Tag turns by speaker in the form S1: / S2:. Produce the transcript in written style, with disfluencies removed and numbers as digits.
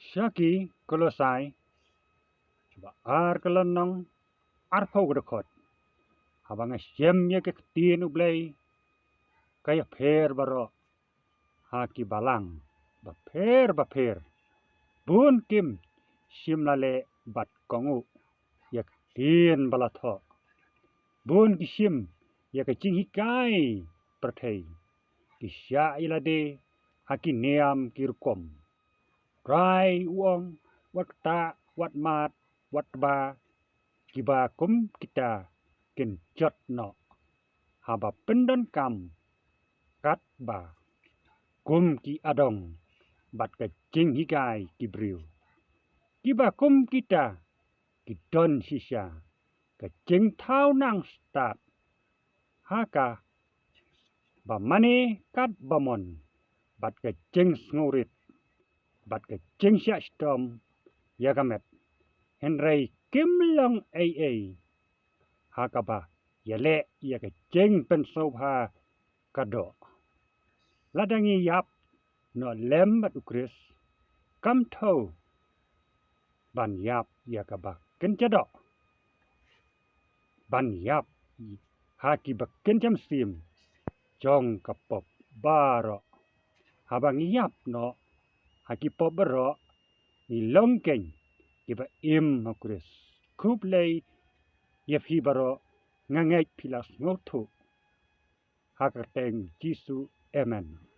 S1: Syaki Kolosai coba kelenong arpau kedekot. Habang asyam ya ketin ublay kaya per baro haki balang baper bun kim sim lale bat kongu ya ketin balatho bun kisim ya kecing hikai perthei kisya ilade haki neam kirkom rai uong wat ta wat mat wat ba kiba kum kita kencot no haba pendan kam kat ba kum ki adong bat kecing hikai kibriu kiba kum kita kidon sisa kecing tau nang stat haka ba mane kat bamon bat kecing ngurit bat kecing syak stom ya gamet henrei kimlong ai haka ba yale ya kecing pensopha kado ladangi yap no lem bat ukris kam thau ban yap ya kaba kencado ban yap haki ba kencam sim jong kapop baro habang yap no haki pop baro ni longkeng kiba im ukris kuplay yep baro ngangai pilas ngotu hakateng Jisu amen.